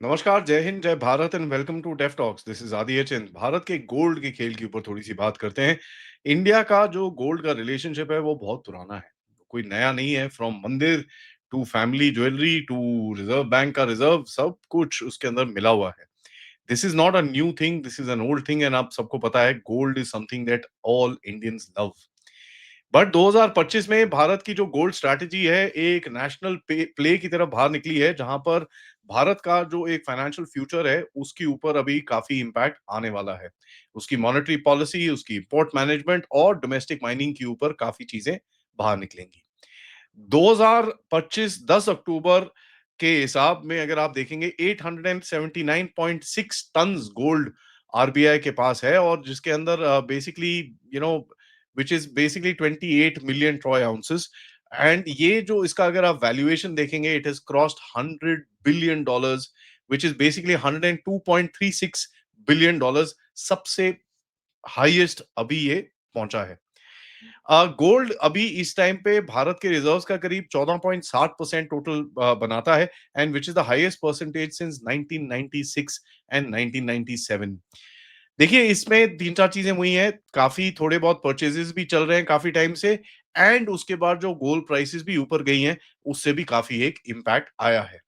नमस्कार, जय हिंद, जय Bharat and welcome to deaf talks. This is Aadi HN. Bharat के गोल्ड के खेल के ऊपर थोड़ी-सी बात करते हैं। इंडिया का जो गोल्ड का रिलेशनशिप है, वो बहुत पुराना है। कोई नया नहीं है। फ्रॉम मंदिर to family jewellery to reserve bank का रिज़र्व, सब कुछ उसके अंदर मिला हुआ है। This is not a new thing, this is an old thing and आप सबको पता है, gold is something that all Indians love. But 2025 में भारत की जो गोल्ड स्ट्रैटेजी है, एक नेशनल प्ले की तरफ बाहर निकली है, जहां पर भारत का जो एक फाइनेंशियल फ्यूचर है, उसके ऊपर अभी काफी इंपैक्ट आने वाला है। उसकी मॉनेटरी पॉलिसी, उसकी इंपोर्ट मैनेजमेंट और डोमेस्टिक माइनिंग के ऊपर काफी चीजें बाहर निकलेंगी। 2025 10 अक्टूबर के हिसाब में अगर आप देखेंगे, 879.6 टन्स गोल्ड आरबीआई के पास है, और जिसके अंदर basically you know which is basically 28 million Troy ounces. And ये जो इसका अगर आप वैल्यूएशन देखेंगे, it has crossed 100 billion dollars, which is basically 102.36 billion dollars. सबसे हाईएस्ट अभी ये पहुंचा है। गोल्ड अभी इस टाइम पे भारत के रिजर्व्स का करीब 14.7% टोटल बनाता है, and which is the highest percentage since 1996 and 1997। देखिए, इसमें तीन चार चीजें हुई हैं। काफी थोड़े बहुत परचेजेस भी चल रहे हैं काफी टाइम से, एंड उसके बाद जो गोल्ड प्राइसेस भी ऊपर गई हैं, उससे भी काफी एक इम्पैक्ट आया है।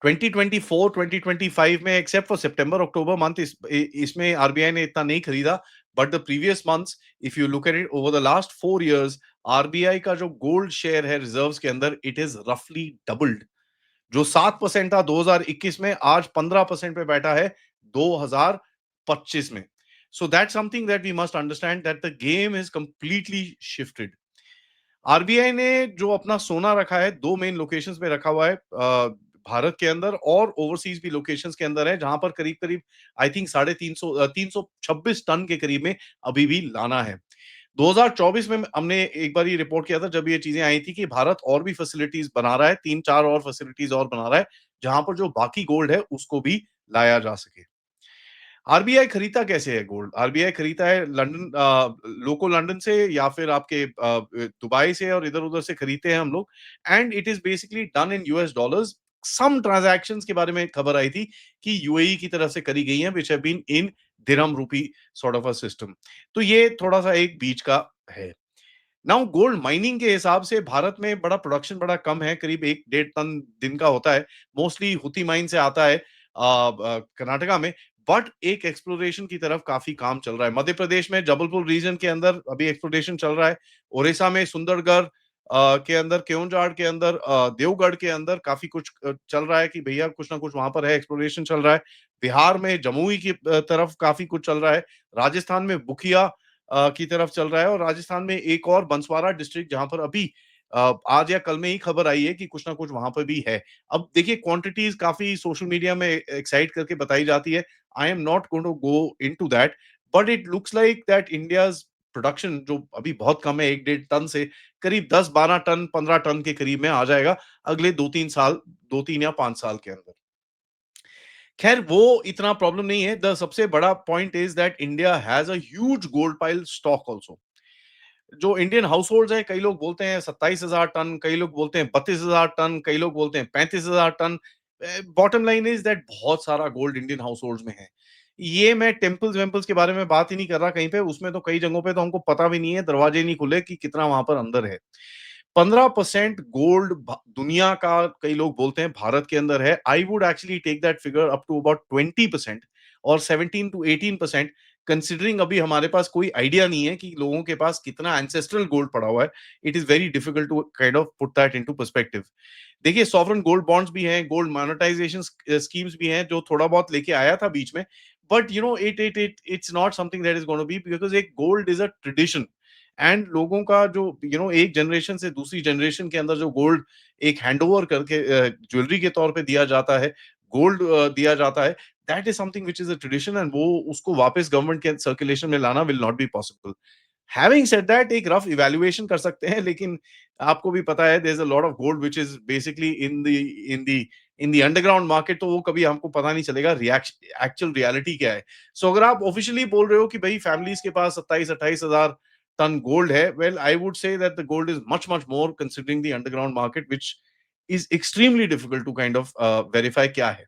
2024 2025 में except for September October month, इसमें आरबीआई ने इतना नहीं खरीदा। But the previous months, if you look at it over the last 4 years, RBI का जो गोल्ड शेयर है रिजर्व्स के अंदर, इट इज रफली डबल्ड। जो 7% था 2021 में, आज 15% पे बैठा है 2025 में। So that something that we must understand, that the game is completely shifted. RBI ने जो अपना सोना रखा है, दो मेन लोकेशंस पे रखा हुआ है, भारत के अंदर और ओवरसीज भी लोकेशंस के अंदर है, जहां पर करीब करीब आई थिंक 326 टन के करीब में अभी भी लाना है। 2024 में हमने एक बार ये रिपोर्ट किया था, जब ये चीजें आई थी, कि भारत और भी फैसिलिटीज बना रहा है, तीन चार और फैसिलिटीज और बना रहा है, जहां पर जो बाकी गोल्ड है उसको भी लाया जा सके। आरबीआई खरीदता कैसे है गोल्ड? आरबीआई खरीदता है लंदन, लोको लंदन से, या फिर आपके दुबई से, और इधर उधर से खरीदते हैं हम लोग। And it is basically done in US dollars. Some transactions के बारे में खबर आई थी कि यूएई की तरफ से करी गई हैं, विच हैव बीन इन दिरहम रूपी सॉर्ट ऑफ अ सिस्टम। तो ये थोड़ा सा एक बीच का है। नाउ गोल्ड माइनिंग के हिसाब से भारत में बड़ा प्रोडक्शन बड़ा कम है, करीब 1 डेढ़ टन दिन का होता है। मोस्टली हुती माइन से आता है कर्नाटका में। बट एक एक्सप्लोरेशन की तरफ काफी काम चल रहा है। मध्य प्रदेश में जबलपुर रीजन के अंदर अभी एक्सप्लोरेशन चल रहा है। ओडिशा में सुंदरगढ़ के अंदर, केओंझाड़ के अंदर, देवगढ़ के अंदर काफी कुछ चल रहा है, कि भैया कुछ ना कुछ वहां पर है, एक्सप्लोरेशन चल रहा है। बिहार में जमुई की तरफ काफी कुछ चल रहा है। राजस्थान में बुखिया की तरफ चल रहा है, और राजस्थान में एक और बंसवाड़ा डिस्ट्रिक्ट, जहां पर अभी आज या कल में ही खबर आई है कि कुछ ना कुछ वहां पर भी है। अब देखिए, क्वांटिटीज काफी सोशल मीडिया में एक्साइट करके बताई जाती है। I am not going to go into that, but it looks like that India's production जो अभी बहुत कम है, 1 डेढ़ टन से करीब 10 12 टन 15 टन के करीब में आ जाएगा अगले 2 3 साल, 2 3 या 5 साल के अंदर। खैर, वो इतना प्रॉब्लम नहीं है। द सबसे बड़ा point is that India has a huge gold pile stock also. जो इंडियन हाउस होल्ड है, कई लोग बोलते हैं 27,000 टन, कई लोग बोलते हैं 32,000 टन, कई लोग बोलते हैं 35,000 ton. Bottom line is that बहुत सारा गोल्ड इंडियन हाउस होल्ड में है। ये मैं टेम्पल्स वेम्पल्स के बारे में बात ही नहीं कर रहा कहीं पे, उसमें तो कई जगहों पे तो हमको पता भी नहीं है, दरवाजे नहीं खुले कि कितना वहां पर अंदर है। 15% गोल्ड दुनिया का कई लोग बोलते हैं भारत के अंदर है। I would actually take that figure up to about 20%, और 17 to 18%, कंसिडरिंग अभी हमारे पास कोई आइडिया नहीं है कि लोगों के पास कितना एंसेस्ट्रल गोल्ड पड़ा हुआ है। It is very difficult to kind of put that into perspective. देखिए, सॉवरेन गोल्ड बॉन्ड्स भी हैं, गोल्ड मोनेटाइजेशन स्कीम्स भी हैं, जो थोड़ा बहुत लेके आया था बीच में। But it's not something that is going to be, because एक gold is a tradition. And लोगों का जो एक जनरेशन से दूसरी जनरेशन के अंदर जो गोल्ड एक हैंडओवर करके ज्वेलरी के तौर पे दिया जाता है, गोल्ड दिया जाता है, that is something which is a tradition, and वो उसको वापस गवर्नमेंट के सर्कुलेशन में लाना will not be possible. Having said that, एक रफ इवैल्यूएशन कर सकते हैं, लेकिन आपको भी पता है, there is a lot of gold which is basically in the underground market, तो वो कभी हमको पता नहीं चलेगा एक्चुअल रियलिटी क्या है। सो अगर आप ऑफिशियली बोल रहे हो कि भाई फैमिलीज के पास 27 28 हजार टन गोल्ड है, well I would say that the gold is much much more, considering the underground market, which is extremely difficult to kind of verify क्या है।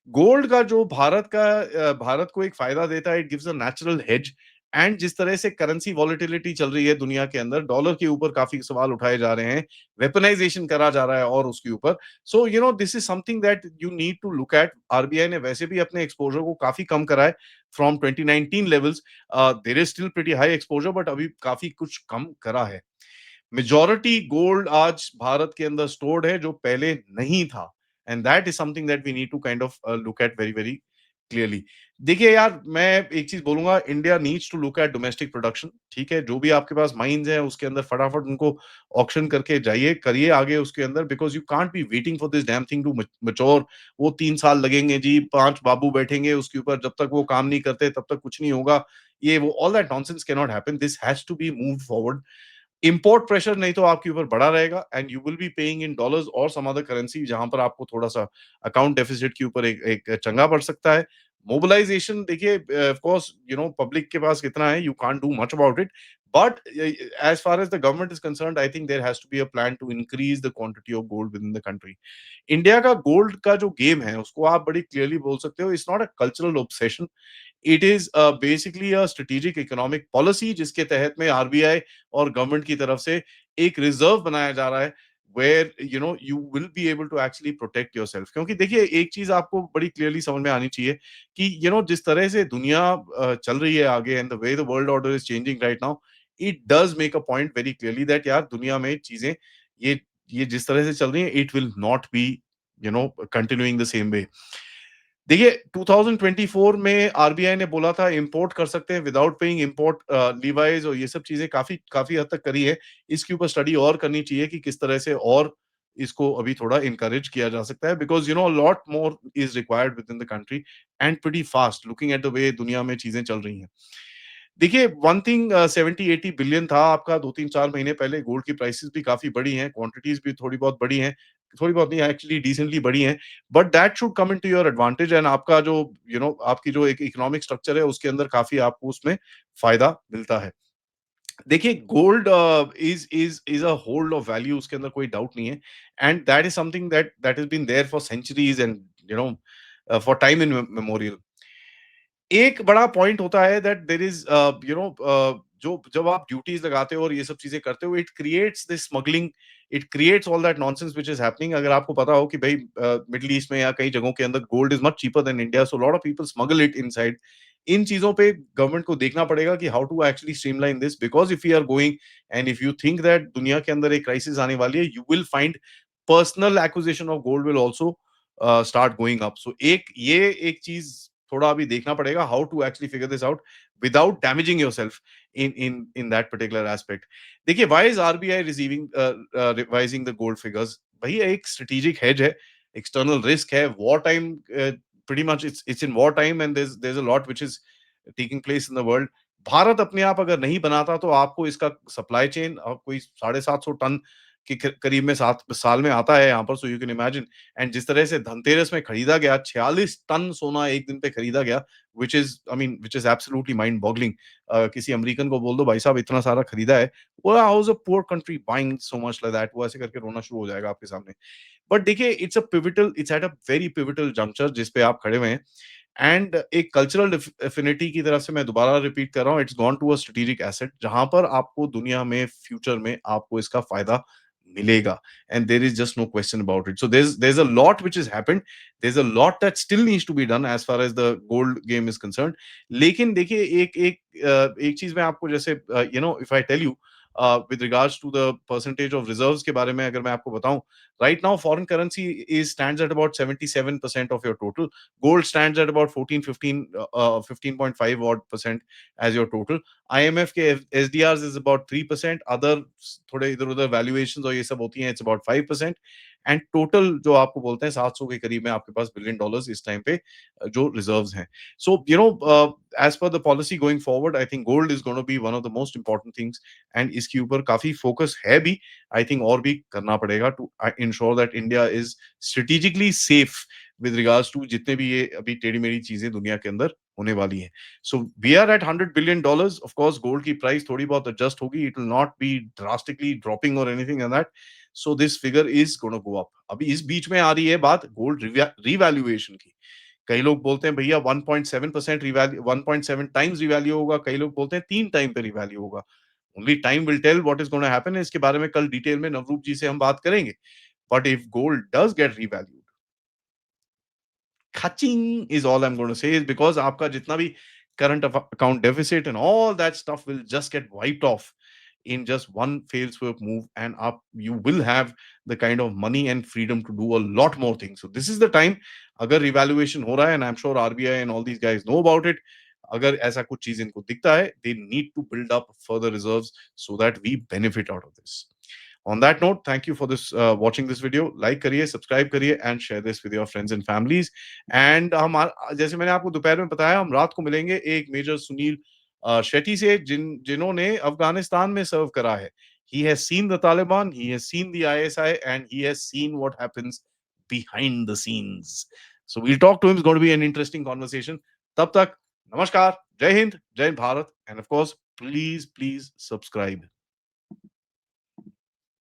गोल्ड का जो भारत को एक फायदा देता है, it gives a natural hedge. And जिस तरह से करेंसी वॉलेटिलिटी चल रही है दुनिया के अंदर, डॉलर के ऊपर काफी सवाल उठाए जा रहे हैं, वेपनाइजेशन करा जा रहा है और उसके ऊपर, so this is something that you need to look at. RBI ने वैसे भी अपने एक्सपोजर को काफी कम करा है from 2019 levels. There is still pretty high exposure, but अभी काफी कुछ कम करा है। मेजॉरिटी गोल्ड आज भारत के अंदर स्टोर्ड है जो पहले नहीं था। And that is something that we need to kind of look at very very clearly. देखिए यार, मैं एक चीज बोलूंगा, India needs to look at domestic production. ठीक है, जो भी आपके पास माइंस हैं उसके अंदर फटाफट उनको ऑक्शन करके जाइए, करिए आगे उसके अंदर, because you can't be waiting for this damn thing to mature. वो 3 साल लगेंगे जी, 5 बाबू बैठेंगे उसके ऊपर, जब तक वो काम नहीं करते तब तक कुछ नहीं होगा। ये वो all that nonsense can not happen, this has to be move forward. Import pressure नहीं तो आपके ऊपर बढ़ा रहेगा, and you will be paying in dollars और सम अदर करेंसी, जहां पर आपको थोड़ा सा अकाउंट डेफिसिट के ऊपर एक चंगा पड़ सकता है। मोबिलाइजेशन देखिए, ऑफ कोर्स पब्लिक के पास कितना है, you can't do much about it, but as far as the government is concerned, I think there has to be a plan to increase the quantity of gold within the country. India का gold का जो game है उसको आप बड़ी clearly बोल सकते हो, it's not a cultural obsession, it is basically a strategic economic policy, जिसके तहत में आरबीआई और गवर्नमेंट की तरफ से एक रिजर्व बनाया जा रहा है, where you will be able to actually protect yourself. क्योंकि देखिए, एक चीज आपको बड़ी क्लियरली समझ में आनी चाहिए कि जिस तरह से दुनिया चल रही है आगे, and the way the world order is changing right now, it does make a point very clearly that यार, दुनिया में चीजें ये ये जिस तरह से चल रही है, it will not be continuing the same way. देखिए, 2024 में आरबीआई ने बोला था इंपोर्ट कर सकते हैं विदाउट पेइंग इंपोर्ट लीवाइज, और ये सब चीजें काफी काफी हद तक करी है। इसके ऊपर स्टडी और करनी चाहिए कि किस तरह से और इसको अभी थोड़ा इनकरेज किया जा सकता है, because lot more is required with in the country, and pretty fast looking at the way दुनिया में चीजें चल रही हैं। देखिए, वन थिंग, 70-80 बिलियन था आपका 2-3-4 महीने पहले, गोल्ड की प्राइसेस भी काफी बढ़ी हैं, क्वांटिटीज भी थोड़ी बहुत बढ़ी हैं, थोड़ी बहुत नहीं, एक्चुअली डिसेंटली बढ़ी हैं, but that should come into your advantage, and आपका जो आपकी जो एक इकोनॉमिक स्ट्रक्चर है उसके अंदर काफी आपको उसमें फायदा मिलता है। देखिए, gold is a hold of value, उसके अंदर कोई डाउट नहीं है, and that is something that is been there for centuries, and for time in memorial. एक बड़ा पॉइंट होता है दैट देयर इज जो जब आप ड्यूटीज लगाते हो और ये सब चीजें करते हो, it creates this smuggling, it creates all that nonsense which is happening. अगर आपको पता हो कि भाई मिडिल ईस्ट में या कई जगहों के अंदर gold is much cheaper than India, so lot of people smuggle it inside. इन चीजों पे गवर्नमेंट को देखना पड़ेगा कि how to actually streamline this, because if you are going and if you think that दुनिया के अंदर एक क्राइसिस आने वाली है, you will find personal acquisition of gold will also start going up. So एक चीज थोड़ा अभी देखना पड़ेगा, how to actually figure this out without damaging yourself in that particular aspect. देखिए, why is RBI revising the gold figures? भैया, एक strategic hedge है, एक्सटर्नल रिस्क है, war time, pretty much it's in war time, and there's a lot which is taking place in the world। Bharat अपने आप अगर नहीं बनाता तो आपको इसका सप्लाई चेन कोई 750 टन के करीब में 7 साल में आता है यहाँ पर, so you can imagine. And जिस तरह से धनतेरस में खरीदा गया, 46 टन सोना एक दिन पे खरीदा गया, which is absolutely mind boggling. किसी अमेरिकन को बोल दो भाई साहब इतना सारा खरीदा है, वो how is a poor country buying so much like that, वो ऐसे करके रोना शुरू हो जाएगा आपके सामने। बट देखिए, it's at a very pivotal juncture जिस पे आप खड़े हुए हैं, एंड एक कल्चरल एफिनिटी की तरफ से मैं दोबारा रिपीट कर रहा हूँ, it's gone to a strategic asset, जहां पर आपको दुनिया में फ्यूचर में आपको इसका फायदा मिलेगा, and there is just no question about it. So there's a lot which has happened, there's a lot that still needs to be done as far as the gold game is concerned। लेकिन देखिए, एक चीज मैं आपको जैसे if I tell you with regards to the percentage of reserves के बारे में अगर मैं आपको बताऊं, right now foreign currency is stands at about 77% of your total, gold stands at about 15.5 odd percent as your total, IMF के SDRs is about 3%, other थोड़े इधर उधर वैल्यूएशंस और ये सब होती हैं, it's about 5%, एंड टोटल जो आपको बोलते हैं 700 के करीब में आपके पास बिलियन डॉलर्स इस टाइम पे जो रिजर्व्स हैं। So as per the policy going forward, I think gold is going to be one of the most important things, and इसके ऊपर काफी फोकस है भी, आई थिंक और भी करना पड़ेगा to ensure that India is strategically safe with regards to जितने भी ये अभी टेढ़ी मेढ़ी चीजें दुनिया के अंदर होने वाली है. So we are at $100 billion. Of course, gold की price थोड़ी बहुत adjust होगी. It will not be drastically dropping or anything like that. So this figure is going to go up. अभी इस बीच में आ रही है बात gold revaluation की. कई लोग बोलते हैं भैया 1.7% रिवैल्यू 1.7 टाइम्स रिवैल्यू होगा, कई लोग बोलते हैं 3 टाइम पे रिवैल्यू होगा. Only time will tell what is gonna happen. इसके बारे में कल डिटेल में नवरूप जी से हम बात करेंगे. But if gold does get revalued, catching is all I'm going to say is because आपका जितना भी current account deficit and all that stuff will just get wiped off in just one fail swoop move, and up you will have the kind of money and freedom to do a lot more things. So this is the time. अगर revaluation हो रहा है, and I'm sure RBI and all these guys know about it, अगर ऐसा कुछ चीज इनको दिखता है, they need to build up further reserves so that we benefit out of this. On that note, thank you for this watching this video. Like करिए, subscribe करिए, and share this with your friends and families. And हम जैसे मैंने आपको दोपहर में बताया, हम रात को मिलेंगे एक मेजर सुनील शेट्टी से, जिन्होंने अफगानिस्तान में सर्व करा है. He has seen the Taliban, he has seen the ISI, and he has seen what happens behind the scenes. So we'll talk to him. It's going to be an interesting conversation. तब तक, नमस्कार, जय हिंद, जय Bharat, and of course, please, please subscribe.